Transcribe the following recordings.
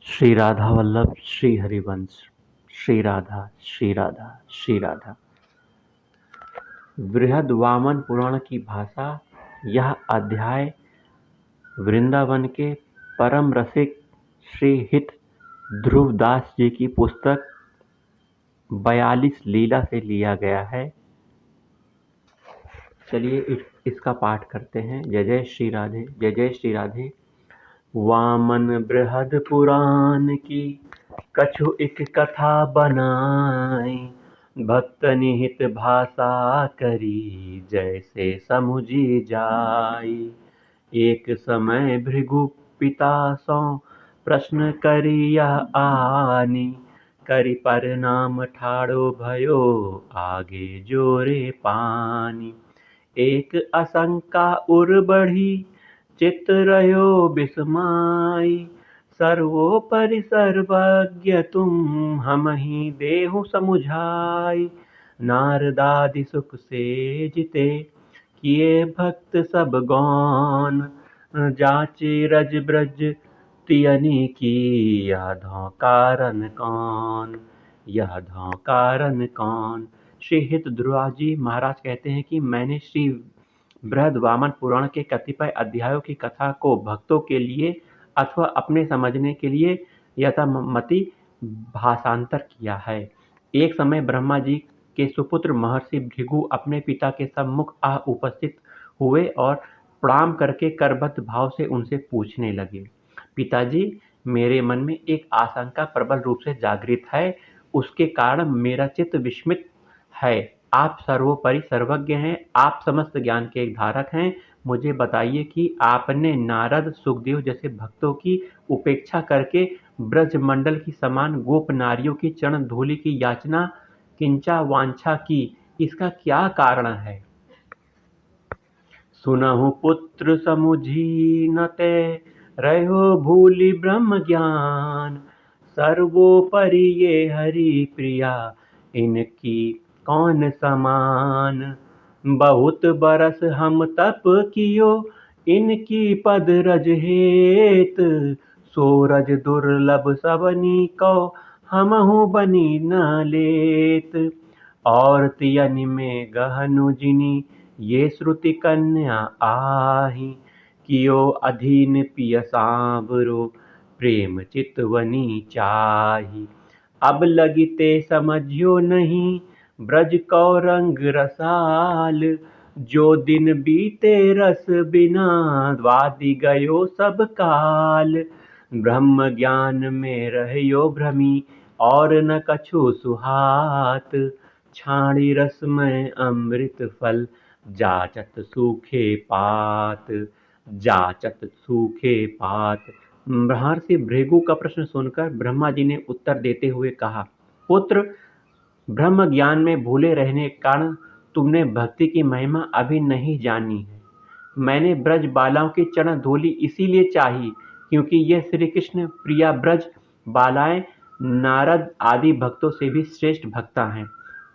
श्री राधा वल्लभ श्री हरिवंश। श्री राधा श्री राधा श्री राधा। बृहद वामन पुराण की भाषा। यह अध्याय वृंदावन के परम रसिक श्री हित ध्रुवदास जी की पुस्तक 42 लीला से लिया गया है। चलिए इसका पाठ करते हैं। जय जय श्री राधे, जय जय श्री राधे। वामन बृहद पुराण की कछु एक कथा बनाई, भक्त निहित भाषा करी जैसे समुझी जाई। एक समय भृगु पिता सौ प्रश्न करी यह आनी, करि परिणाम ठाड़ो भयो आगे जोरे पानी। एक आशंका उर बढ़ी चित रह्यो बिस्माई, सर्वोपरि सर्वज्ञ तुम हमहि देहु समुझाई। नारदादि सुख से जिते किए भक्त सब गौन, जाचे रज ब्रज तियनि की यह धौ कारण कौन, यह धौ कारण कौन। श्री हित ध्रुवदास जी महाराज कहते हैं कि मैंने श्री बृहद वामन पुराण के कतिपय अध्यायों की कथा को भक्तों के लिए अथवा अपने समझने के लिए यथामति भाषांतर किया है। एक समय ब्रह्मा जी के सुपुत्र महर्षि भृगु अपने पिता के सम्मुख आ उपस्थित हुए और प्रणाम करके करबद्ध भाव से उनसे पूछने लगे, पिताजी, मेरे मन में एक आशंका प्रबल रूप से जागृत है, उसके कारण मेरा चित्त विस्मित है। आप सर्वोपरि सर्वज्ञ हैं, आप समस्त ज्ञान के धारक हैं। मुझे बताइए कि आपने नारद, सुखदेव जैसे भक्तों की उपेक्षा करके ब्रजमंडल की समान गोप नारियों की चरण धूलि की याचना किंचा वांछा की, इसका क्या कारण है? सुनहु पुत्र समुझी न ते रहो भूलि ब्रह्म ज्ञान, सर्वोपरि ये हरि प्रिया इनकी कौन समान। बहुत बरस हम तप कियो इनकी पद रज हेत, सोरज दुर्लभ सबनी को हमहु बनी न लेत। और तियनि में गहनु जिनी ये श्रुति कन्या आही, कियो अधीन पिय सांवरो प्रेम चितवनी चाही। अब लगिते समझियो नहीं ब्रज को रंग रसाल, जो दिन बीते रस बिना वादि गयो सब काल। ब्रह्म ज्ञान में रह्यो भ्रमी और न कछु सुहात, छाणी रस में अमृत फल जाचत सूखे पात, जाचत सूखे पात। महर्षि भृगु का प्रश्न सुनकर ब्रह्मा जी ने उत्तर देते हुए कहा, पुत्र, ब्रह्म ज्ञान में भूले रहने के कारण तुमने भक्ति की महिमा अभी नहीं जानी है। मैंने ब्रज बालाओं की चरण धूलि इसीलिए चाही क्योंकि ये श्री कृष्ण प्रिया ब्रज बालाएं नारद आदि भक्तों से भी श्रेष्ठ भक्ता हैं,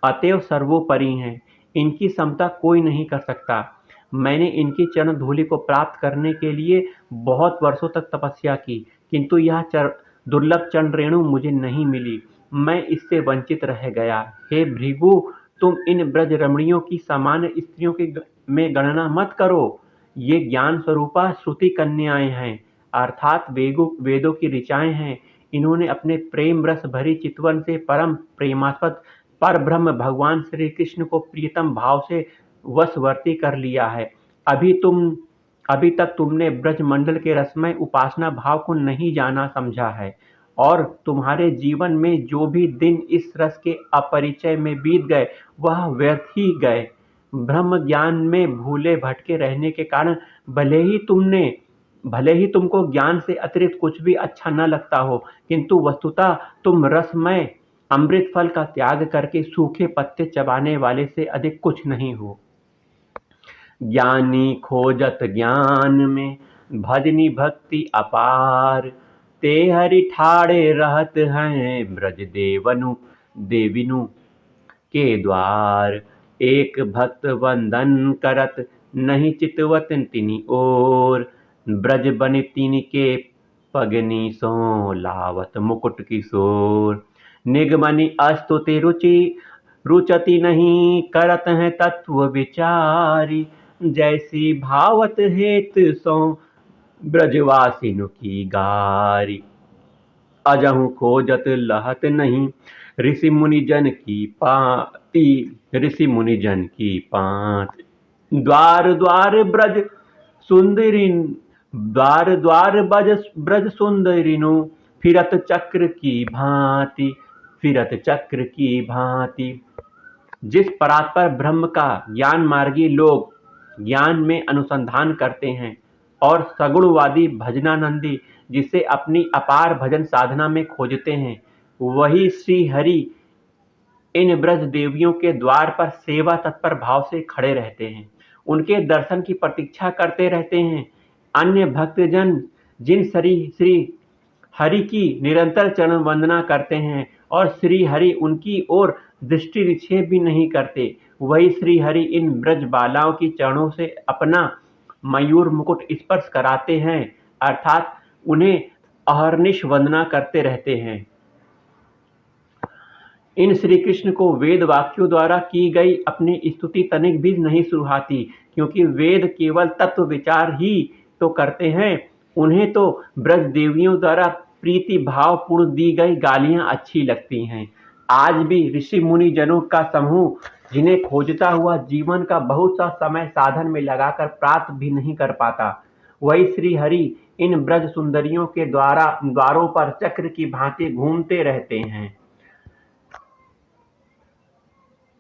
अतएव सर्वोपरि हैं। इनकी समता कोई नहीं कर सकता। मैंने इनकी चरण धूलि को प्राप्त करने के लिए बहुत वर्षों तक तपस्या की, किंतु यह दुर्लभ चरण रेणु मुझे नहीं मिली। मैं इससे वंचित रह गया। हे भृगु, तुम इन ब्रज रमणियों की सामान्य स्त्रियों की में गणना मत करो। ये ज्ञान स्वरूपा श्रुति कन्याएं हैं, अर्थात वेदों की ऋचाएं हैं। इन्होंने अपने प्रेम रस भरी चितवन से परम प्रेमास्पद पर ब्रह्म भगवान श्री कृष्ण को प्रियतम भाव से वशवर्ती कर लिया है। अभी तक तुमने ब्रजमंडल के रसमय उपासना भाव को नहीं जाना समझा है, और तुम्हारे जीवन में जो भी दिन इस रस के अपरिचय में बीत गए वह व्यर्थ ही गए। ब्रह्म ज्ञान में भूले भटके रहने के कारण भले ही तुमको ज्ञान से अतिरिक्त कुछ भी अच्छा न लगता हो, किंतु वस्तुतः तुम रसमय अमृत फल का त्याग करके सूखे पत्ते चबाने वाले से अधिक कुछ नहीं हो। ज्ञानी खोजत ज्ञान में भजनी भक्ति अपार, ते हरि ठाड़े रहत हैं ब्रज देविनु के द्वार। एक भक्त वंदन करत नहीं चितवत तिनि ओर, ब्रज बनि तिनि के पगनी सो लावत मुकुट किशोर। निगमनि अस्तुति रुचति नहीं, करत हैं तत्व विचारी। जैसी भावत हेतु सो ब्रजवासिनु की गारी। अजहु खोजत लहत नहीं, ऋषि मुनि जन की पाती। ऋषि मुनि जन की पाती। द्वार द्वार ब्रज सुंदरिन द्वार द्वार ब्रज सुंदरिनु, फिरत चक्र की भांति। फिरत चक्र की भांति। जिस परात्पर ब्रह्म का ज्ञान मार्गी लोग ज्ञान में अनुसंधान करते हैं और सगुणवादी भजनानंदी जिसे अपनी अपार भजन साधना में खोजते हैं, वही श्री हरि इन ब्रज देवियों के द्वार पर सेवा तत्पर भाव से खड़े रहते हैं, उनके दर्शन की प्रतीक्षा करते रहते हैं। अन्य भक्तजन जिन श्री हरि की निरंतर चरण वंदना करते हैं और श्री हरि उनकी ओर दृष्टि निक्षेप भी नहीं करते, वही श्री हरि इन ब्रज बालाओं की चरणों से अपना मयूर मुकुट स्पर्श कराते हैं, अर्थात उन्हें अहर्निश वंदना करते रहते हैं। इन श्री कृष्ण को वेद वाक्यों द्वारा की गई अपनी स्तुति तनिक भी नहीं सुहाती, क्योंकि वेद केवल तत्व विचार ही तो करते हैं। उन्हें तो ब्रज देवियों द्वारा प्रीति भाव पूर्ण दी गई गालियां अच्छी लगती हैं। आज भी ऋषि मुनि जनों का समूह जिन्हें खोजता हुआ जीवन का बहुत सा समय साधन में लगाकर प्राप्त भी नहीं कर पाता, वही श्री हरि इन ब्रज सुंदरियों के द्वारों पर चक्र की भांति घूमते रहते हैं।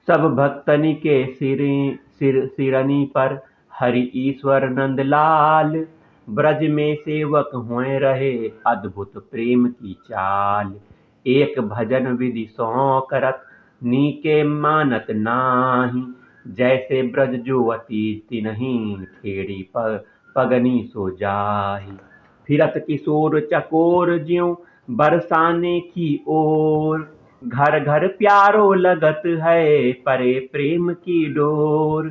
सब भक्तनि के सिरनी पर हरि ईश्वर नंदलाल। ब्रज में सेवक हुए रहे अद्भुत प्रेम की चाल। एक भजन विधि सौ करत नीके मानत नाही। जैसे ब्रज जुवती तिन्हीं खेड़ी पगनी सो जाही। फिरत किशोर चकोर ज्यों बरसाने की ओर। घर घर प्यारो लगत है परे प्रेम की डोर।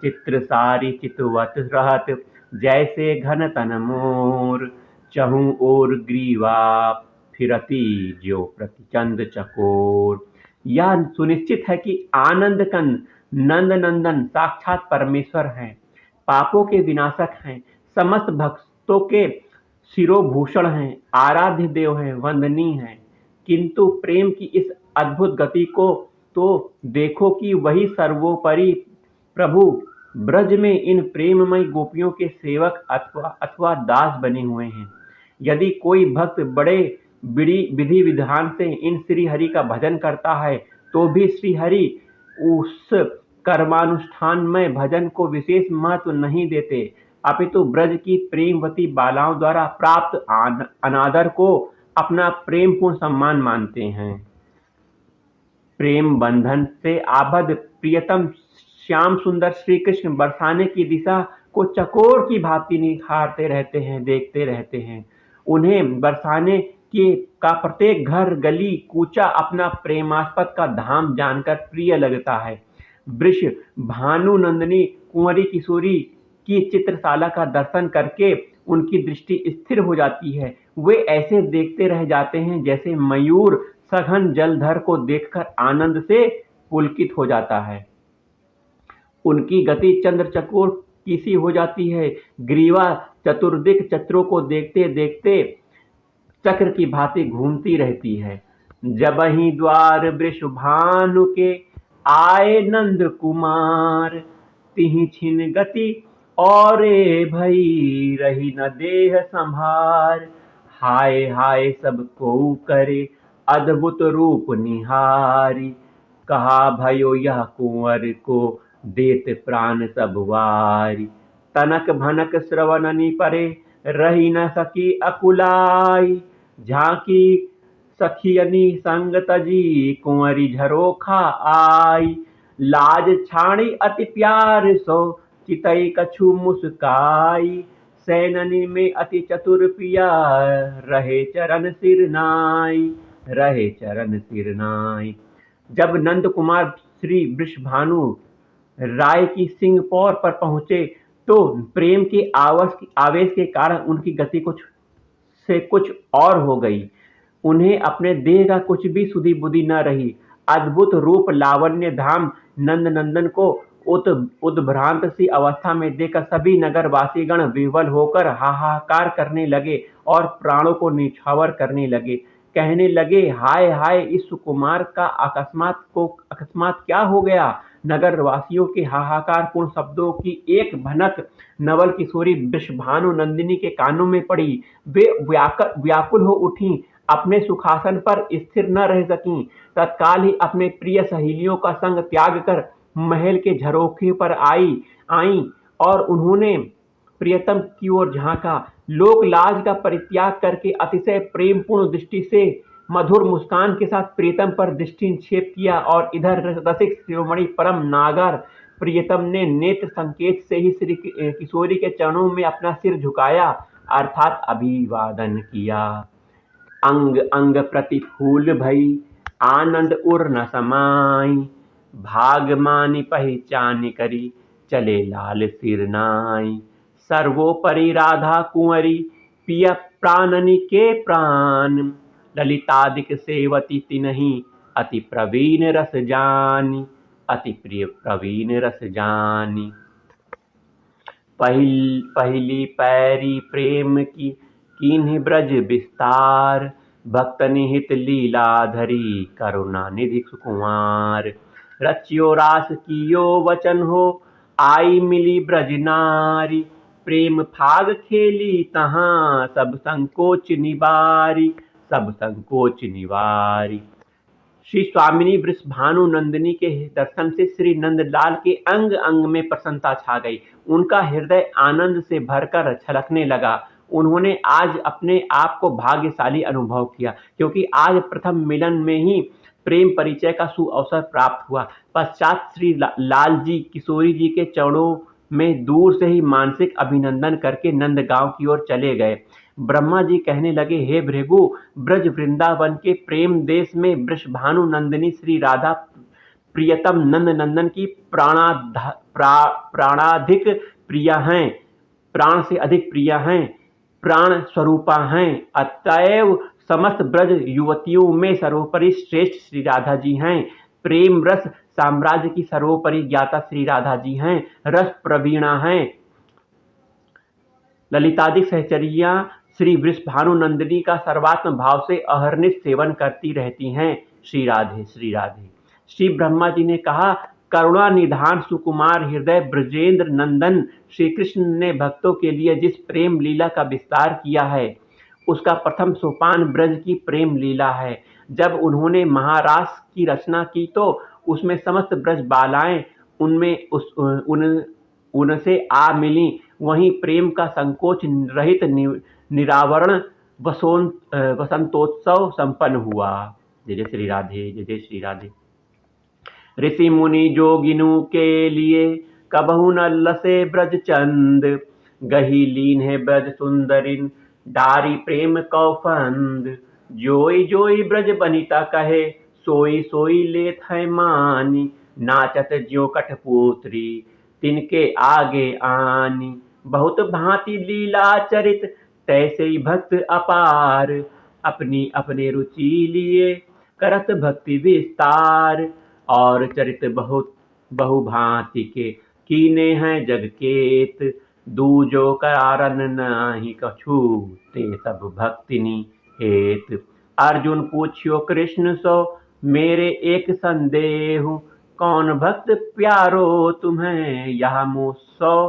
चित्र सारी चितवत रहत जैसे घन तन मोर। चहु ओर ग्रीवा फिरती ज्यो प्रतिचंद चकोर। यह सुनिश्चित है कि आनंद कंद नंद नंदन साक्षात परमेश्वर हैं, पापों के विनाशक हैं, समस्त भक्तों के शिरोभूषण हैं, आराध्य देव हैं, वंदनीय हैं। किंतु प्रेम की इस अद्भुत गति को तो देखो कि वही सर्वोपरि प्रभु ब्रज में इन प्रेममय गोपियों के सेवक अथवा दास बने हुए हैं। यदि कोई भक्त बड़े विधि विधान से इन श्री हरि का भजन करता है, तो भी श्री हरि उस कर्मानुष्ठान में भजन को विशेष महत्व नहीं देते, अपितु ब्रज की प्रेमवती बालाओं द्वारा प्राप्त अनादर को अपना प्रेमपूर्ण सम्मान मानते हैं। प्रेम बंधन से आबद्ध प्रियतम श्याम सुंदर श्री कृष्ण बरसाने की दिशा को चकोर की भांति निहारते रहते हैं, देखते रहते हैं। उन्हें बरसाने का प्रत्येक घर गली कूचा अपना प्रेमास्पद का धाम जानकर प्रिय लगता है। वृष भानु नंदिनी कुंवरी किशोरी की चित्रशाला का दर्शन करके उनकी दृष्टि स्थिर हो जाती है। वे ऐसे देखते रह जाते हैं जैसे मयूर सघन जलधर को देखकर आनंद से पुलकित हो जाता है। उनकी गति चंद्र चकोर की सी हो जाती है। ग्रीवा चतुर्दिक चत्रों को देखते देखते चक्र की भांति घूमती रहती है। जब ही द्वार वृष भानु के आए नंद कुमार। तिहि छिन गति और भई रही न देह संभार। हाय हाय सब को करे अद्भुत रूप निहारी। कहा भयो यह कुंवर को देत प्राण सब वारी। तनक भनक श्रवणनि परे रही न सकी अकुलाई। झांकी सखियनी संग तजी कुंवरी झरोखा आई। लाज छाणी अति प्यार सो चितई कछु मुस्काई। सैननी में अति चतुर पिया रहे चरण सिर नाई। रहे चरण सिर नाई। जब नंद कुमार श्री वृषभानु राय की सिंहपौर पर पहुंचे तो प्रेम के आवेश के कारण उनकी गति को से कुछ और हो गई। उन्हें अपने देह का कुछ भी सुधि बुद्धि न रही। अद्भुत रूप लावण्य धाम नंद नंदन को उद्भ्रांत सी अवस्था में देखकर सभी नगरवासीगण विह्वल होकर हाहाकार करने लगे और प्राणों को निछावर करने लगे। कहने लगे, हाय हाय, इस सुकुमार का अकस्मात क्या हो गया। नगरवासियों के हाहाकार पूर्ण शब्दों की एक भनक नवल किशोरी वृषभानु नंदिनी के कानों में पड़ी। वे व्याकुल हो उठी, अपने सुखासन पर स्थिर न रह सकीं। तत्काल ही अपने प्रिय सहेलियों का संग त्याग कर महल के झरोखे पर आईं और उन्होंने प्रियतम की ओर झांका। लोक लाज का परित्याग करके अतिशय प्रेमपूर्ण दृष्टि से मधुर मुस्कान के साथ प्रियतम पर दृष्टि निक्षेप किया और इधर रसिक शिरोमणि परम नागर प्रियतम ने नेत्र संकेत से ही श्री किशोरी के चरणों में अपना सिर झुकाया अर्थात अभिवादन किया। अंग अंग प्रतिफूल भई आनंद उर न समाई, भाग मानी पहचान करी चले लाल सिरनाई। सर्वोपरि राधा कुंवरी पिया प्राणनि के प्राण, ललितादिक सेवती तिन्हि अति प्रवीण रस जानी, अति प्रिय प्रवीण रस जानी। पहली पैरी प्रेम की कीन्ह ब्रज विस्तार, भक्त निहित लीला धरी करुणा निधि सुकुमार। रच्यो रास कियो वचन हो आई मिली ब्रज नारी, प्रेम फाग खेली तहाँ सब संकोच निवारी, सब संकोच निवारी। श्री स्वामिनी वृषभानु नंदिनी के दर्शन से श्री नंदलाल के अंग अंग में प्रसन्नता छा गई। उनका हृदय आनंद से भरकर छलकने लगा। उन्होंने आज अपने आप को भाग्यशाली अनुभव किया, क्योंकि आज प्रथम मिलन में ही प्रेम परिचय का सुअवसर प्राप्त हुआ। पश्चात श्री लाल जी किशोरी जी के चरणों में दूर से ही मानसिक अभिनंदन करके नंदगांव की ओर चले गए। ब्रह्मा जी कहने लगे, हे भृगु, ब्रज वृंदावन के प्रेम देश में वृषभानु नंदिनी श्री राधा प्रियतम नंद नंदन की प्राणाधिक प्रिया हैं, प्राण से अधिक प्रिया हैं, प्राण स्वरूपा हैं। अतएव समस्त ब्रज युवतियों में सर्वोपरि श्रेष्ठ श्री राधा जी हैं। प्रेम रस साम्राज्य की सर्वोपरि ज्ञाता श्री राधा जी हैं, रस प्रवीणा हैं। ललितादिक सहचरियां श्री वृषभानु नंदिनी का सर्वात्म भाव से अहर्निश सेवन करती रहती हैं। श्री राधे श्री राधे। श्री ब्रह्मा जी ने कहा, करुणा निधान सुकुमार हृदय ब्रजेंद्र नंदन श्री कृष्ण ने भक्तों के लिए जिस प्रेम लीला का विस्तार किया है, उसका प्रथम सोपान ब्रज की प्रेम लीला है। जब उन्होंने महारास की रचना की तो उसमें समस्त ब्रज बालाएं उनसे आ मिली। वहीं प्रेम का संकोच रहित निरावरण वसंतोत्सव संपन्न हुआ। जय जय श्री राधे, जय जय श्री राधे। ऋषि मुनि जोगिनु के लिए कबहु न लसे ब्रज चंद, गही लीन है ब्रज सुंदरिन डारी प्रेम कौफंद। जोई जोई ब्रज बनिता कहे सोई सोई लेत है मानी, नाचत ज्यो कठपुत्री तिनके आगे आनी। बहुत भांति लीला चरित तैसे ही भक्त अपार, अपनी अपने रुचि लिए करत भक्ति विस्तार। और चरित बहुत बहु भांति के कीने हैं जग केत, दूजो कारण नाही कछु ते सब भक्तिनी हेत। अर्जुन पूछ्यो कृष्ण सो मेरे एक संदेह, कौन भक्त प्यारो तुम्हें यह मोह सो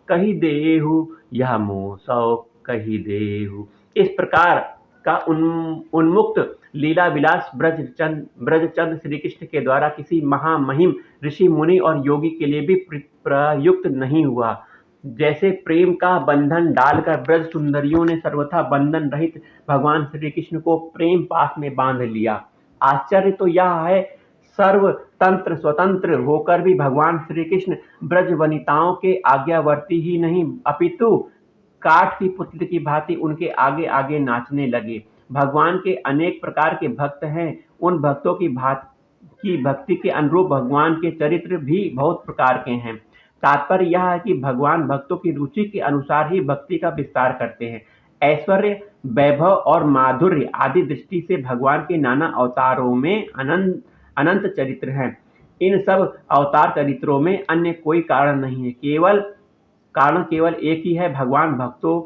कही देहु, यह मोह सो कही देहु। इस प्रकार का उन्मुक्त लीला विलास ब्रजचंद श्री कृष्ण के द्वारा किसी महामहिम ऋषि मुनि और योगी के लिए भी प्रयुक्त नहीं हुआ। जैसे प्रेम का बंधन डालकर ब्रज सुंदरियों ने सर्वथा बंधन रहित भगवान श्री कृष्ण को प्रेम पास में बांध लिया। आश्चर्य तो यह है, सर्वतंत्र स्वतंत्र होकर भी भगवान श्री कृष्ण ब्रज वनिताओं के आज्ञावर्ती ही नहीं अपितु काठ की पुतली की भांति उनके आगे आगे नाचने लगे। भगवान के अनेक प्रकार के भक्त हैं। उन भक्तों की भक्ति के अनुरूप भगवान के चरित्र भी बहुत प्रकार के हैं। तात्पर्य यह है कि भगवान भक्तों की रुचि के अनुसार ही भक्ति का विस्तार करते हैं। ऐश्वर्य, वैभव और माधुर्य आदि दृष्टि से भगवान के नाना अवतारों में अनंत अनंत चरित्र हैं। इन सब अवतार चरित्रों में अन्य कोई कारण नहीं है, कारण केवल एक ही है, भगवान भक्तों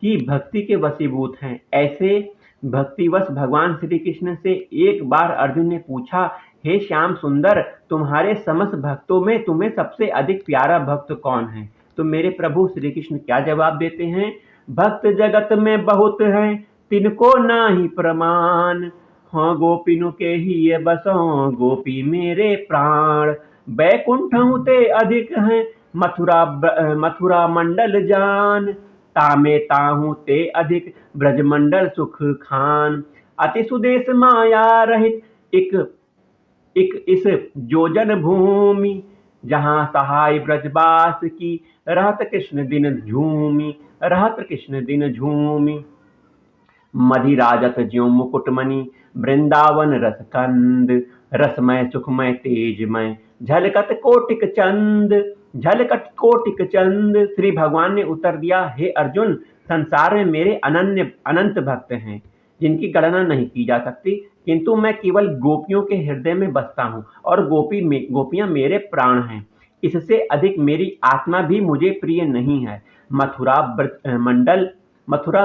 की भक्ति के वशीभूत हैं। ऐसे भक्तिवश भगवान श्री कृष्ण से एक बार अर्जुन ने पूछा, हे श्याम सुंदर, तुम्हारे समस्त भक्तों में तुम्हें सबसे अधिक प्यारा भक्त कौन है? तो मेरे प्रभु श्री कृष्ण क्या जवाब देते हैं? भक्त जगत में बहुत हैं, तिनको नाही प्रमाण। हाँ गोपिनु के ही ये बसों, गोपी मेरे प्राण। बैकुंठ ते अधिक हैं, मथुरा मंडल जान। तामे ताहू ते अधिक, ब्रजमंडल सुख खान। अति सुदेश माया रहित, एक एक इस जोजन भूमि। जहाँ सहाय ब्रजबास की, रहत कृष्ण दिन झूमी। मधिराजत ज्यों मुकुटमणि, वृंदावन रस कंद। रसमय सुखमय तेजमय, झलकत कोटिक चंद। श्री भगवान ने उत्तर दिया, हे अर्जुन, संसार में मेरे अनंत भक्त हैं, जिनकी गणना नहीं की जा सकती, किंतु मैं केवल गोपियों के हृदय में बसता हूँ और गोपियां मेरे प्राण हैं। इससे अधिक मेरी आत्मा भी मुझे प्रिय नहीं है। मथुरा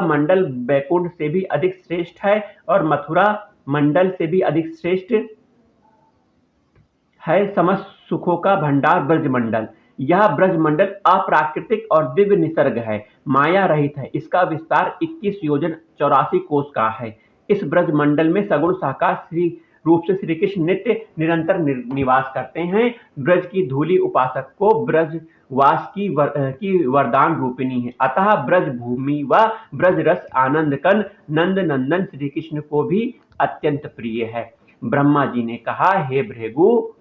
मंडल बैकुंठ से भी अधिक श्रेष्ठ है और मथुरा मंडल से भी अधिक श्रेष्ठ है समस्त सुखों का भंडार ब्रजमंडल। यह ब्रजमंडल अप्राकृतिक और दिव्य निसर्ग है, माया रहित है। इसका विस्तार 21 योजन 84 कोस का है। इस ब्रजमंडल में सगुण साकार श्री रूप से श्री कृष्ण नित्य निरंतर निवास करते हैं। ब्रज की धूलि उपासक को ब्रजवास की वरदान रूपिणी है। अतः ब्रज भूमि व ब्रज रस आनंद कन नंद नंदन श्री कृष्ण को भी अत्यंत प्रिय है। ब्रह्मा जी ने कहा, हे भृगु,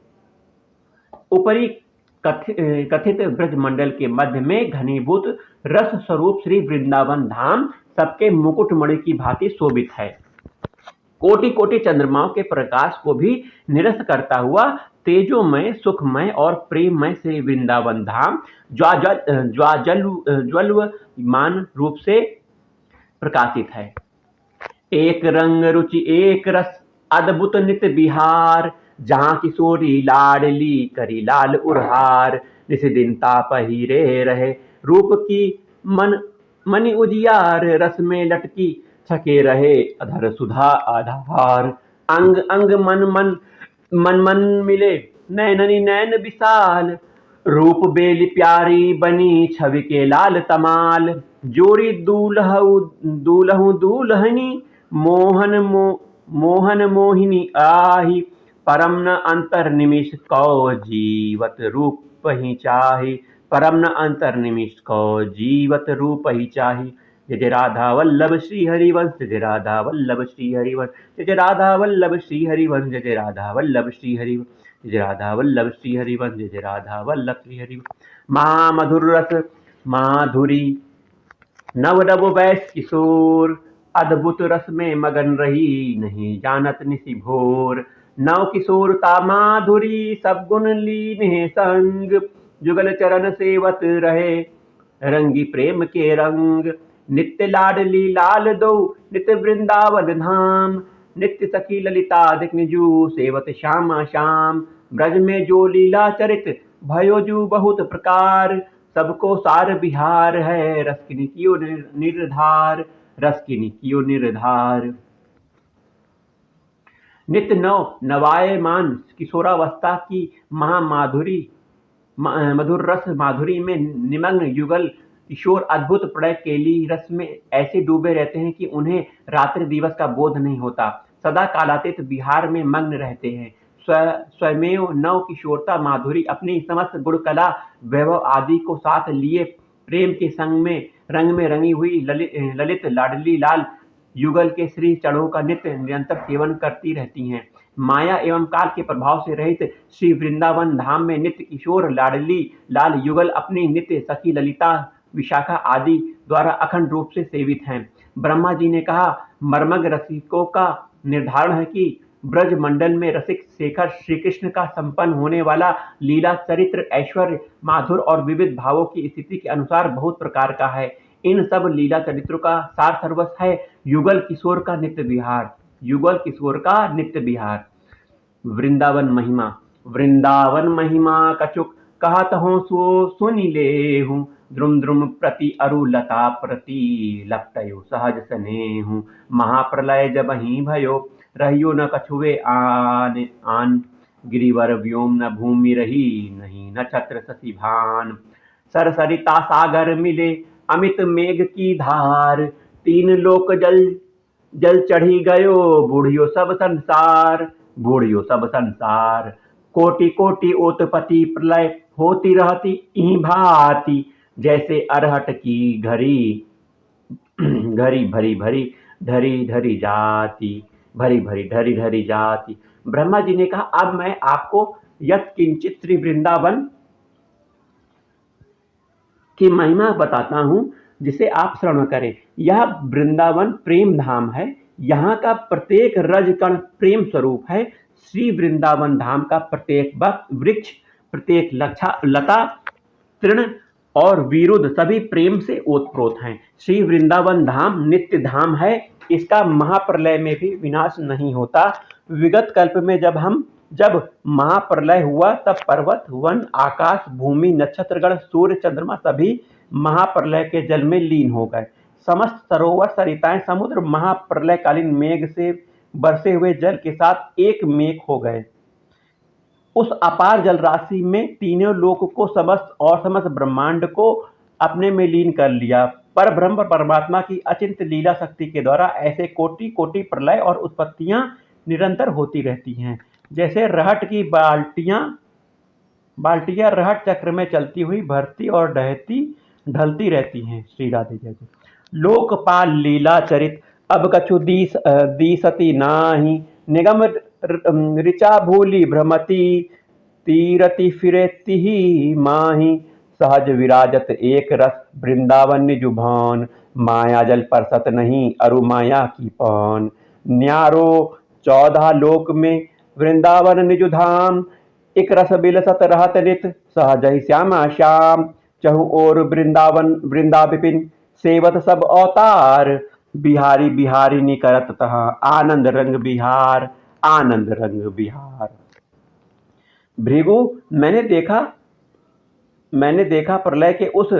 ऊपरी कथित ब्रजमंडल के मध्य में घनीभूत रस स्वरूप श्री वृंदावन धाम सबके मुकुटमणि की भांति शोभित है। कोटि कोटि चंद्रमाओं के प्रकाश को भी निरस्त करता हुआ तेजोमय, सुखमय और प्रेममय श्री वृंदावन धाम ज्वाज्वल्यमान रूप से प्रकाशित है। एक रंग रुचि एक रस, अद्भुत नित बिहार। जहाँ किशोरी लाडली करी लाल उरहार। निस दिन ताप हीरे रहे, रूप की मनि उजियार। रस में लटकी छके रहे, अधर सुधा आधार। अंग अंग मन मिले, नैननी नैन विशाल। रूप बेली प्यारी बनी, छवि के लाल तमाल। जोरी दूल्हू दुल्हनी, मोहन मोहिनी आही। परम न अंतर निमिष कौ जीवत रूप ही चाही। परम न अंतर निमिष कौ जीवत रूप ही चाही। जय राधा वल्लभ श्री हरिवंश, जय राधा वल्लभ श्री हरिवंश, जय राधा वल्लभ श्री हरिवंश, जय राधा वल्लभ श्री हरिवंश, जय राधा वल्लभ श्री हरिवंश, जय राधा वल्लभ श्री हरिवंश। महामधुर रस माधुरी, नव नव वैस किशोर। अद्भुत रस में मगन रही, नहीं जानत निशि भोर। नव किशोरता माधुरी, सब गुण लीने संग। जुगल चरण सेवत रहे, रंगी प्रेम के रंग। नित्य लाडली लाल दो, नित्य वृंदावन धाम। नित्य सखी ललिता दिक निजू, सेवत श्यामा श्याम। ब्रज में जो लीला चरित, भयो जू बहुत प्रकार। सबको सार बिहार है, रस की निकियो निर्धार। रस की निकियो निर्धार। नित्य नवायमान किशोरावस्था की मधुर रस माधुरी में निमग्न युगल किशोर अद्भुत प्रणय केली रस में ऐसे डूबे रहते हैं कि उन्हें रात्रि दिवस का बोध नहीं होता। सदा कालातीत विहार में मग्न रहते हैं। स्वयमेव नव किशोरता माधुरी अपनी समस्त गुण कला वैभव आदि को साथ लिए प्रेम के रंग में रंगी हुई ललित लाडली लाल युगल के श्री चढ़ों का नित्य निरंतर सेवन करती रहती हैं। माया एवं काल के प्रभाव से रहित श्री वृंदावन धाम में नित्य किशोर लाडली लाल युगल अपनी नित्य सखी ललिता विशाखा आदि द्वारा अखंड रूप से सेवित हैं। ब्रह्मा जी ने कहा, मर्मज्ञ रसिकों का निर्धारण है कि ब्रज मंडल में रसिक शेखर श्री कृष्ण का संपन्न होने वाला लीला चरित्र ऐश्वर्य माधुर और विविध भावों की स्थिति के अनुसार बहुत प्रकार का है। इन सब लीला चरित्रों का सार सर्वस्व है युगल किशोर का नित्य विहार। युगल किशोर का नित्य विहार। वृंदावन महिमा। वृंदावन महिमा कछुक कहत हो सो सुनि लेहु। द्रुम द्रुम प्रति अरुलता प्रति लपटयो सहज स्नेहु। महाप्रलय जबहि भयो रहियो न कछुवे आन आन। गिरिवर व्योम न भूमि रही नहीं नक्षत्र शशि भान। सरसरिता सागर मिले अमित मेघ की धार। तीन लोक जल जल चढ़ी गयो बूढ़ियो सब संसार। बूढ़ियो सब संसार। कोटि कोटि ओतपति प्रलय होती रहती इहीं भांति। जैसे अरहट की घड़ी घड़ी भरी भरी ढरी ढरी जाती। भरी भरी ढरी ढरी जाती। ब्रह्मा जी ने कहा अब मैं आपको यत् किंचित श्री वृंदावन की महिमा बताता हूं जिसे आप श्रवण करें। यह वृंदावन प्रेम धाम है। यहाँ का प्रत्येक रजकण प्रेम स्वरूप है। श्री वृंदावन धाम का प्रत्येक वृक्ष, प्रत्येक लता, तृण और विरुद्ध सभी प्रेम से ओतप्रोत हैं। श्री वृंदावन धाम नित्य धाम है। इसका महाप्रलय में भी विनाश नहीं होता। विगत कल्प में जब महाप्रलय हुआ तब पर्वत, वन, आकाश, भूमि, नक्षत्रगण, सूर्य, चंद्रमा सभी महाप्रलय के जल में लीन हो गए। समस्त सरोवर, सरिताएं, समुद्र महाप्रलयकालीन मेघ से बरसे हुए जल के साथ एक मेघ हो गए। उस अपार जल राशि में तीनों लोक को समस्त ब्रह्मांड को अपने में लीन कर लिया। पर ब्रह्म परमात्मा की अचिंत लीला शक्ति के द्वारा ऐसे कोटि कोटि प्रलय और उत्पत्तियां निरंतर होती रहती हैं। जैसे रहट की बाल्टियां रहट चक्र में चलती हुई भरती और ढलती रहती हैं। श्री राधे जय जय। लोकपाल लीला चरित अब कछु दीसती नाही। निगम ऋचा भूलि भ्रमति तीरति फिरेति ही माही। सहज विराजत एक रस वृंदावन निज भान। माया जल परसत नहीं अरु माया की पान। न्यारो 14 लोक में वृंदावन निज धाम। एक रस बिलसत रहत नित सहज ही श्यामा श्याम। चहु और वृंदा विपिन सेवत सब अवतार। बिहारी बिहारी निकरत तहाँ आनंद रंग बिहार। आनंद रंग बिहार। भृगु मैंने देखा प्रलय के उस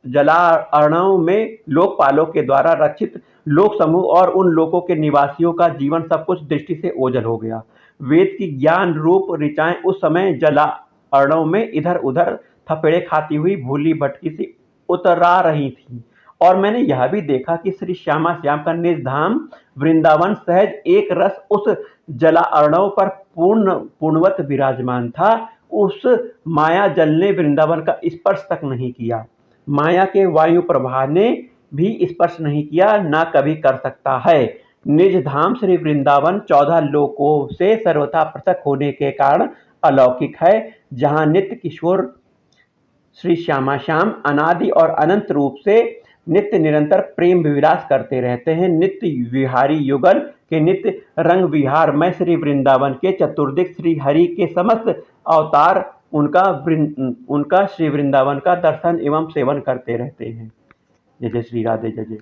जलार्णव में लोकपालों के द्वारा रक्षित लोक समूह और उन लोकों के निवासियों का जीवन सब कुछ दृष्टि से ओझल हो गया। वेद की ज्ञान रूप ऋचाएं उस समय जलार्णव में इधर उधर थपेड़े खाती हुई भूली भटकी सी उतरा रही थी। और मैंने यह भी देखा कि श्री श्यामा श्याम का निज धाम वृंदावन सहज एक रस उस जलार्णव पर पूर्णवत विराजमान था। उस माया जल ने वृंदावन का स्पर्श तक नहीं किया। माया के वायु प्रवाह ने भी स्पर्श नहीं किया, ना कभी कर सकता है। निज धाम श्री वृंदावन 14 लोकों से सर्वथा पृथक होने के कारण अलौकिक है। जहाँ नित्य किशोर श्री श्यामा श्याम अनादि और अनंत रूप से नित्य निरंतर प्रेम विलास करते रहते हैं। नित्य विहारी युगल के नित्य रंग विहार में श्री वृंदावन के चतुर्दिक श्री हरि के समस्त अवतार उनका श्री वृंदावन का दर्शन एवं सेवन करते रहते हैं। जय जय श्री राधे जय जय।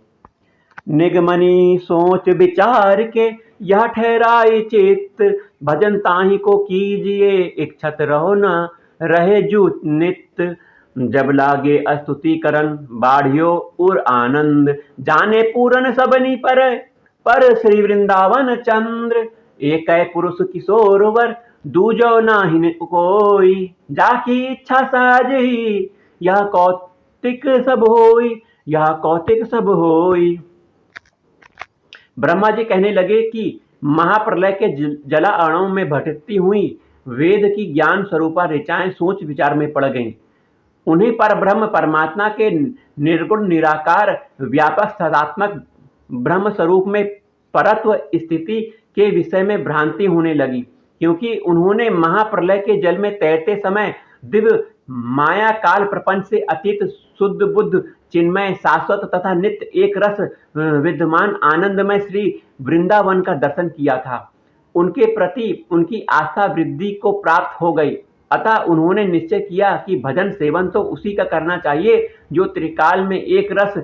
निगमनी सोच विचार के यह ठहराए चित्त। भजन ताहि को कीजिए इच्छत रहो न रहे जू नित्य। जब लागे स्तुतिकरण बाढ़ियो उर आनंद। जाने पूरन सबनी पर श्री वृंदावन चंद्र। एक पुरुष किशोर वर दूजो नाहिन कोई। जाकी इच्छा सहज ही यह कौतिक सब होई। यह कौतिक सब होई। ब्रह्मा जी कहने लगे कि महाप्रलय के जलार्णव में भटकती हुई वेद की ज्ञान स्वरूपा ऋचाएं सोच विचार में पड़ गईं। उन्हें पर ब्रह्म परमात्मा के निर्गुण निराकार व्यापक सदात्मक ब्रह्म स्वरूप में परत्व स्थिति के विषय में भ्रांति होने लगी, क्योंकि उन्होंने महाप्रलय के जल में तैरते समय दिव्य माया काल प्रपंच से अतीत शुद्ध बुद्ध चिन्मय शाश्वत तथा नित्य एक रस विद्यमान आनंदमय श्री वृंदावन का दर्शन किया था। उनके प्रति उनकी आस्था वृद्धि को प्राप्त हो गई अतः उन्होंने निश्चय किया कि भजन सेवन तो उसी का करना चाहिए जो त्रिकाल में एक रस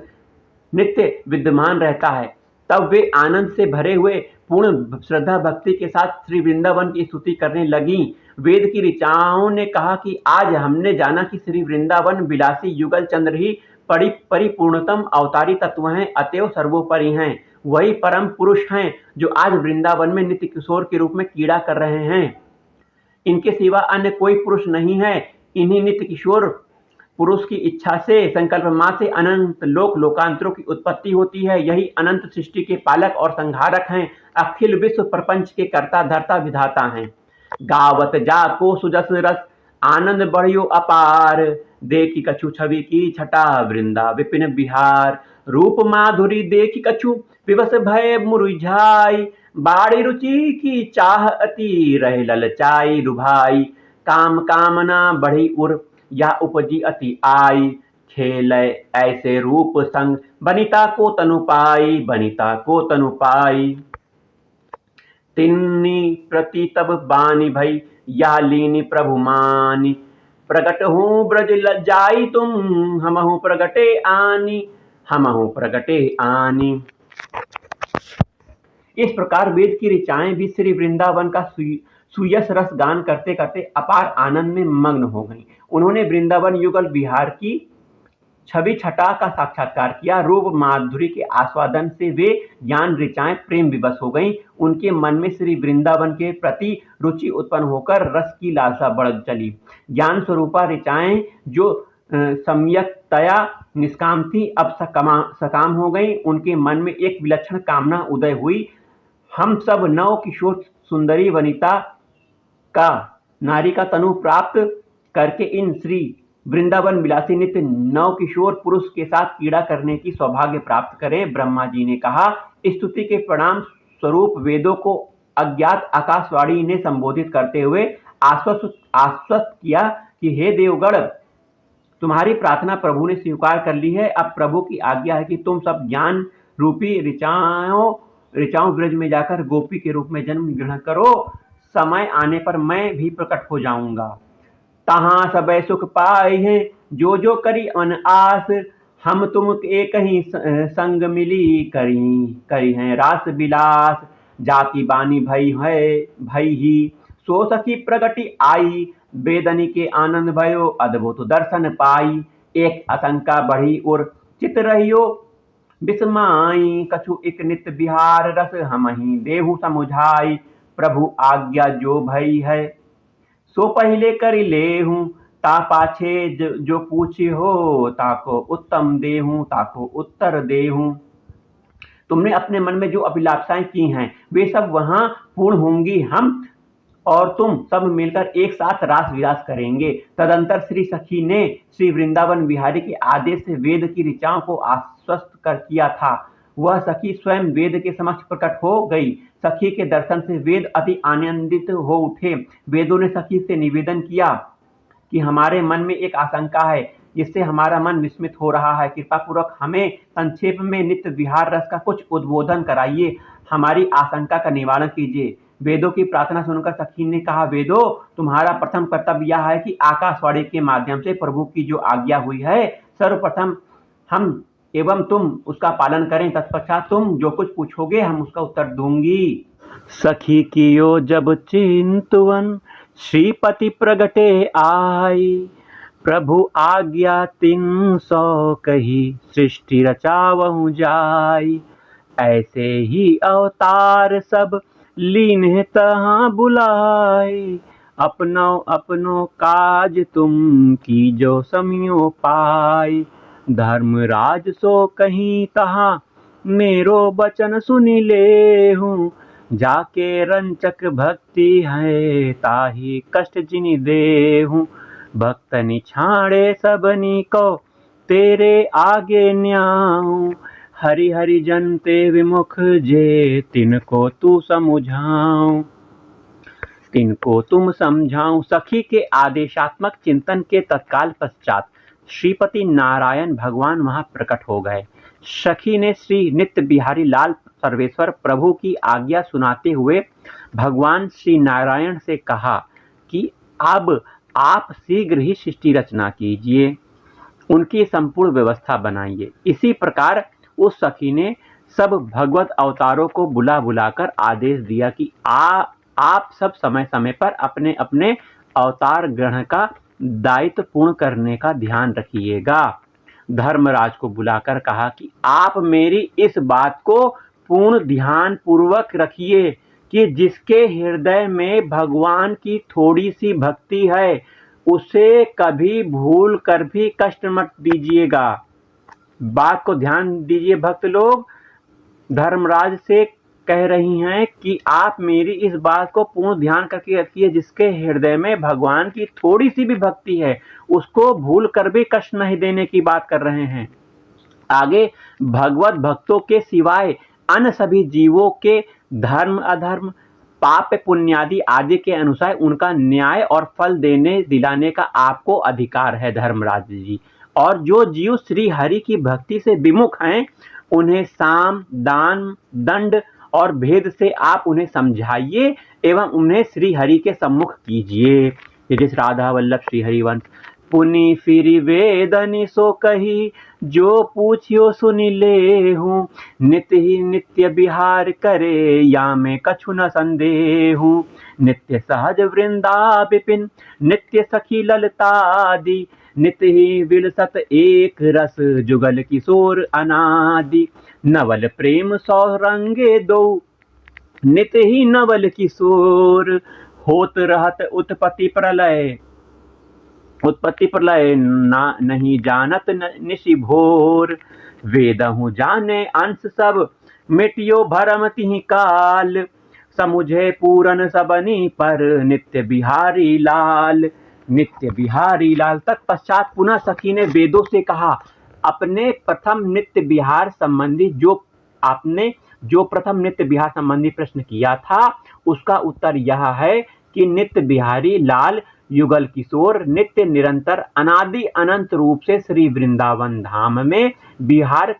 नित्य विद्यमान रहता है। तब वे आनंद से भरे हुए पूर्ण श्रद्धा भक्ति के साथ श्री वृंदावन की स्तुति करने लगीं। वेद की ऋचाओं ने कहा कि आज हमने जाना कि श्री वृंदावन विलासी युगल चंद्र ही परिपूर्णतम अवतारी तत्व हैं, अतएव सर्वोपरि हैं। वही परम पुरुष हैं जो आज वृंदावन में नित्य किशोर के रूप में क्रीड़ा कर रहे हैं। इनके सिवा अन्य कोई पुरुष नहीं है। इन्हीं नित्य किशोर पुरुष की इच्छा से, संकल्प मात्र से अनंत लोकांतरों की उत्पत्ति होती है। यही अनंत सृष्टि के पालक और संहारक हैं, अखिल विश्व प्रपंच के कर्ता धर्ता विधाता हैं। गावत जाको सुजस रस आनंद बढ़ियो अपार, देखी कछु छवि की छटा वृंदा विपिन बिहार। रूप माधुरी देखी कछु विवश भय मुरझाई, बाड़ी रुचि की चाह अति रहे ललचाई लुभाई। काम कामना बढ़ी उर या उपजी अति आई, खेल ऐसे रूप संग बनिता को तनु पाई, बनिता को तनु पाई। तिन्नी प्रति तब बानी भई या लीनी प्रभु मानी, प्रगट हूँ ब्रज लज्जाई तुम हमहु प्रगटे आनी, हमहु प्रगटे आनी। इस प्रकार वेद की ऋचाएं भी श्री वृंदावन का सुयस रस गान करते करते अपार आनंद में मग्न हो गईं। उन्होंने वृंदावन युगल बिहार की छवि छटा का साक्षात्कार किया। रूप माधुरी के आस्वादन से वे ज्ञान ऋचाएं प्रेम विवश हो गईं। उनके मन में श्री वृंदावन के प्रति रुचि उत्पन्न होकर रस की लालसा बढ़ चली। ज्ञान स्वरूपा ऋचाएं जो सम्यक्तया निष्काम थी, अब सकाम हो गईं। उनके मन में एक विलक्षण कामना उदय हुई। हम सब नव किशोर सुंदरी वनिता का नारी का तनु प्राप्त करके इन श्री वृंदावन विलासी नित्य नव किशोर पुरुष के साथ क्रीड़ा करने की सौभाग्य प्राप्त करें। ब्रह्मा जी ने कहा। स्तुति के परिणाम स्वरूप वेदों को अज्ञात आकाशवाणी ने संबोधित करते हुए आश्वस्त किया कि हे देवगण, तुम्हारी प्रार्थना प्रभु ने स्वीकार कर ली है। अब प्रभु की आज्ञा है कि तुम सब ज्ञान रूपी ऋचाओं ब्रज में जाकर गोपी के रूप में जन्म ग्रहण करो। समय आने पर मैं भी प्रकट हो जाऊंगा। तहां सब सुख पाए हैं जो जो करी अन आस, हम तुम एक ही संग मिली करी हैं रास विलास। जाति बानी भई ही सो सखी प्रगति आई, वेदनी के आनंद भयो अद्भुत दर्शन पाई। एक आशंका बढ़ी और चित रहियो विस्माई, कछु एक नित्य बिहार रस हम ही देहु समुझाई। प्रभु आज्ञा जो भई है सो पहले करी लेहूं, ता पाछे जो पूछे हो ताको उत्तम देहूं, ताको उत्तर देहूं। तुमने अपने मन में जो अभिलाषाएं की हैं वे सब वहां पूर्ण होंगी। हम और तुम सब मिलकर एक साथ रास विलास करेंगे। तदंतर श्री सखी ने श्री वृंदावन बिहारी के आदेश से वेद की ऋचाओं को आश्वस्त कर किया था। वह सखी स्वयं वेद के समक्ष प्रकट हो गई। सखी के दर्शन से वेद अति आनंदित हो उठे। वेदों ने सखी से निवेदन किया कि हमारे मन में एक आशंका है जिससे हमारा मन विस्मित हो रहा है। कृपा पूर्वक हमें संक्षेप में नित्य विहार रस का कुछ उद्बोधन कराइए, हमारी आशंका का निवारण कीजिए। वेदों की प्रार्थना सुनकर सखी ने कहा, वेदों, तुम्हारा प्रथम कर्तव्य यह है कि आकाशवाणी के माध्यम से प्रभु की जो आज्ञा हुई है सर्वप्रथम हम एवं तुम उसका पालन करें। तत्पश्चात तुम जो कुछ पूछोगे हम उसका उत्तर दूंगी। सखी कियो जब चिंतवन श्रीपति प्रगटे आई, प्रभु आज्ञा 300 कही सृष्टि रचावहु जाई। ऐसे ही अवतार सब लीन तहाँ बुलाई, अपनो काज तुम की जो समियो पाई। धर्मराज सो कहीं तहाँ मेरो बचन सुनी लेहूं, जाके रंचक भक्ति है ताही कष्ट जिनि देहूं। भक्त निछाड़े सबनी को तेरे आगे न्याऊं, हरि हरि जनते विमुख जे तिनको तू समझाऊं, तिनको तुम समझाऊं। सखी के आदेशात्मक चिंतन के तत्काल पश्चात श्रीपति नारायण भगवान वहां प्रकट हो गए। सखी ने श्री नित्य बिहारी लाल सर्वेश्वर प्रभु की आज्ञा सुनाते हुए भगवान श्री नारायण से कहा कि अब आप शीघ्र ही सृष्टि रचना कीजिए, उनकी संपूर्ण व्यवस्था बनाइए। इसी प्रकार उस सखी ने सब भगवत अवतारों को बुला बुलाकर आदेश दिया कि आप सब समय समय पर अपने अपने अवतार ग्रहण का दायित्व पूर्ण करने का ध्यान रखिएगा। धर्मराज को बुलाकर कहा कि आप मेरी इस बात को पूर्ण ध्यान पूर्वक रखिए कि जिसके हृदय में भगवान की थोड़ी सी भक्ति है उसे कभी भूल कर भी कष्ट मत दीजिएगा। बात को ध्यान दीजिए भक्त लोग, धर्मराज से कह रही हैं कि आप मेरी इस बात को पूर्ण ध्यान करके रखिए, जिसके हृदय में भगवान की थोड़ी सी भी भक्ति है उसको भूल कर भी कष्ट नहीं देने की बात कर रहे हैं। आगे भगवत भक्तों के सिवाय अन्य सभी जीवों के धर्म अधर्म पाप पुण्यादि आदि के अनुसार उनका न्याय और फल देने दिलाने का आपको अधिकार है धर्मराज जी। और जो जीव श्री हरि की भक्ति से विमुख हैं उन्हें साम दान दंड और भेद से आप उन्हें समझाइए एवं उन्हें श्री हरि के सम्मुख कीजिए। जैसे राधा वल्लभ श्री हरिवंश पुनि फिर वेदनि सो कही जो पूछियो सुनि ले हूँ, नित्य ही नित्य विहार करे या में कछु न संदेह हूँ। नित्य सहज वृंदा विपिन नित्य सखी ललतादि, नित्य ही विलसत एक रस जुगल किशोर अनादि। नवल प्रेम सौ रंगे दो नित्य ही नवल किशोर, होत रहत उत्पत्ति प्रलय ना नहीं जानत निशि भोर। वेदहु जाने अंश सब मिटियो भरम तिहि काल, समुझे पूरन सबनी पर नित्य बिहारी लाल। नित्य बिहारी लाल तत्पश्चात पुनः सखी ने वेदों से कहा, अपने प्रथम नित्य विहार संबंधी जो प्रथम नित्य विहार संबंधी प्रश्न किया था उसका उत्तर यह है कि नित्य बिहारी लाल युगल किशोर नित्य निरंतर अनादि अनंत रूप से श्री वृंदावन धाम में विहार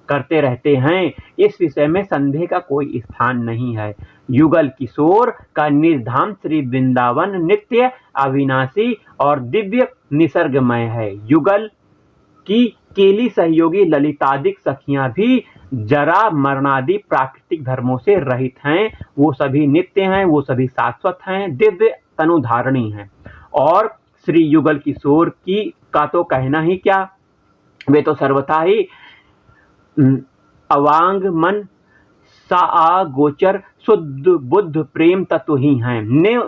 करते रहते हैं। इस विषय में संदेह का कोई स्थान नहीं है। युगल किशोर का निर्धाम श्री वृंदावन नित्य अविनाशी और दिव्य निसर्गमय है। युगल की केली सहयोगी ललितादिक सखियां भी जरा मरणादि प्राकृतिक धर्मों से रहित हैं, वो सभी नित्य हैं, वो सभी शाश्वत हैं, दिव्य तनुधारणी हैं। और श्री युगल किशोर का तो कहना ही क्या, वे तो सर्वथा ही अवांग मन सा गोचर शुद्ध बुद्ध प्रेम तत्व ही हैं।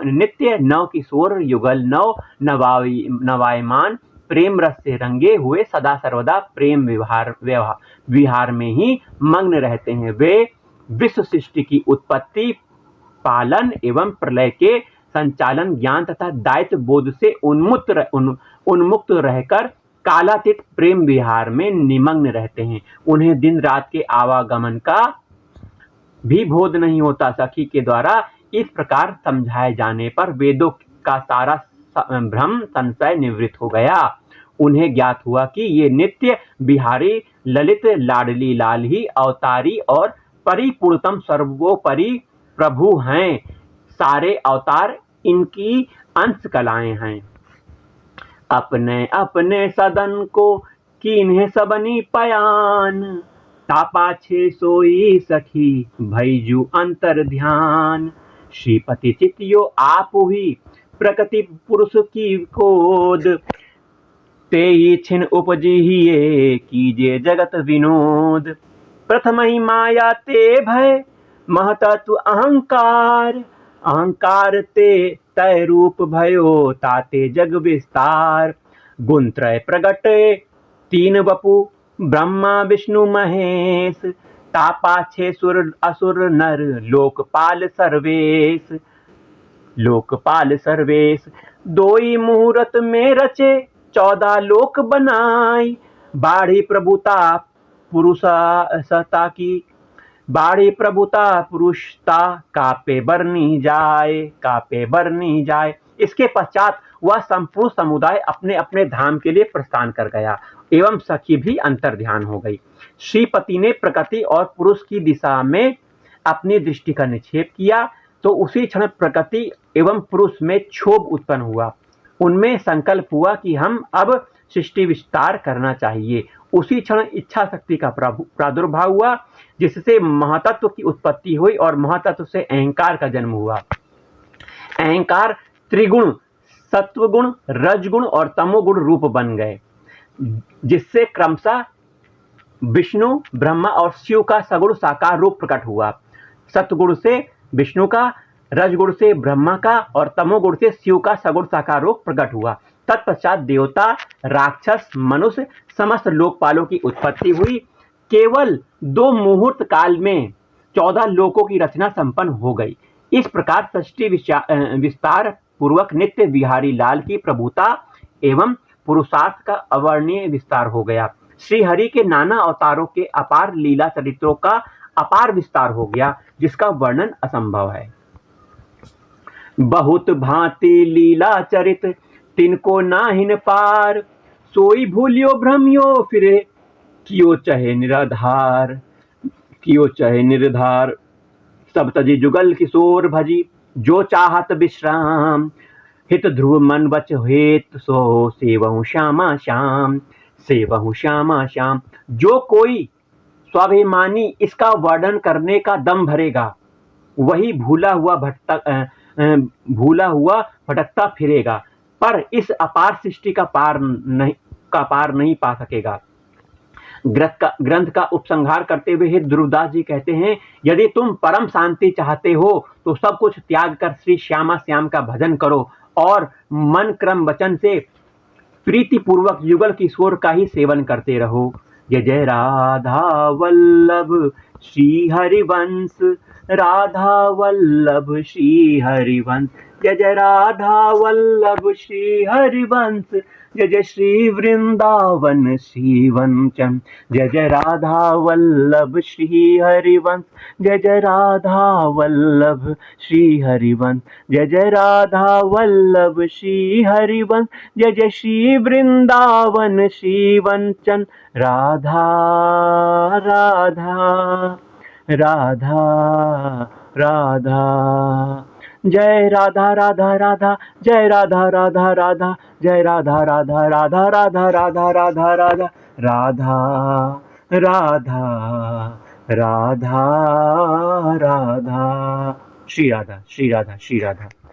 नित्य नव किशोर युगल नवायमान प्रेम रस से रंगे हुए सदा सर्वदा प्रेम विहार में ही मग्न रहते हैं। वे विश्व सृष्टि की उत्पत्ति पालन एवं प्रलय के संचालन ज्ञान तथा दायित्व बोध से उन्मुक्त रहकर कालातीत प्रेम विहार में निमग्न रहते हैं। उन्हें दिन रात के आवागमन का भी बोध नहीं होता। सखी के द्वारा इस प्रकार समझाए जाने पर वेदों का सारा भ्रम संशय निवृत्त हो गया। उन्हें ज्ञात हुआ कि ये नित्य बिहारी ललित लाडली लाल ही अवतारी और परिपूर्णतम सर्वोपरि प्रभु हैं। सारे अवतार इनकी अंश कलाएं हैं। अपने अपने सदन को कीन्हे सबनी पयान, तापाछे सोई सखी भैजू अंतर ध्यान। श्रीपति चितियो आप ही प्रकृति पुरुष की कोद, ते छिन उपजिहिए कीजे जगत विनोद। प्रथम ही माया ते भय महतत्व अहंकार, अहंकार ते तय रूप भयो ताते जग विस्तार। गुण त्रय प्रगटे तीन बपु ब्रह्मा विष्णु महेश, तापाछे सुर असुर नर लोकपाल सर्वेश। दोई मुहूर्त में रचे 14 लोक बनाई, बाढ़ी प्रभुता पुरुषता कापे बरनी जाए। इसके पश्चात वह संपूर्ण समुदाय अपने अपने धाम के लिए प्रस्थान कर गया एवं सखी भी अंतर ध्यान हो गई। श्रीपति ने प्रकृति और पुरुष की दिशा में अपनी दृष्टि का निक्षेप किया। तो उसी क्षण प्रकृति एवं पुरुष में क्षोभ उत्पन्न हुआ। उनमें संकल्प हुआ कि हम अब सृष्टि विस्तार करना चाहिए। उसी क्षण इच्छा शक्ति का प्रादुर्भाव हुआ, जिससे महातत्व की उत्पत्ति हुई और महातत्व से अहंकार का जन्म हुआ। अहंकार त्रिगुण, सत्वगुण, रजगुण और तमोगुण रूप बन गए, जिससे क्रमशः विष्णु, ब्रह्मा और शिव का सगुण साकार रूप प्रकट हुआ। सत्वगुण से विष्णु का, रजगुण से ब्रह्मा का और तमोगुण से शिव का सगुण साकार रूप प्रकट हुआ। तत्पश्चात देवता, राक्षस, मनुष्य समस्त लोकपालों की उत्पत्ति हुई। केवल 2 मुहूर्त काल में 14 लोकों की रचना संपन्न हो गई। इस प्रकार सृष्टि विस्तार पूर्वक नित्य विहारी लाल की प्रभुता एवं पुरुषार्थ का अवर्णनीय विस्तार हो गया। श्री हरि के नाना अवतारों के अपार लीला चरित्रों का अपार विस्तार हो गया, जिसका वर्णन असंभव है। बहुत भांति लीला चरित तिनको नाहिन पार, सोई भूलियो भ्रमियो फिरे, कियो चाहे निराधार, कियो चाहे निर्धार। सब तजी जुगल किशोर भजी, जो चाहत विश्राम, हित ध्रुव मन बच हेत सो सेवहु श्यामा श्याम, सेवहु श्यामा श्याम। जो कोई स्वाभिमानी इसका वर्णन करने का दम भरेगा, वही भूला हुआ भटकता फिरेगा, पर इस अपार सृष्टि का पार नहीं पा सकेगा। ग्रंथ का उपसंहार करते हुए ध्रुवदास जी कहते हैं, यदि तुम परम शांति चाहते हो तो सब कुछ त्याग कर श्री श्यामा श्याम का भजन करो और मन क्रम वचन से प्रीति पूर्वक युगल किशोर का ही सेवन करते रहो। जय जय राधा वल्लभ श्री हरिवंश, राधा वल्लभ श्री हरिवंश। जय जय राधा वल्लभ श्री हरिवंश, जय जय श्री वृंदावन श्रीवंचन। जय जय राधा वल्लभ श्री हरिवंश, जय जय राधा वल्लभ श्री हरिवंश। जय जय राधा वल्लभ श्री हरिवंश, जय जय श्री वृंदावन श्रीवंचन। राधा राधा राधा राधा, जय राधा राधा राधा, जय राधा राधा राधा, जय राधा राधा राधा राधा राधा राधा राधा राधा राधा राधा राधा। श्री राधा श्री राधा श्री राधा।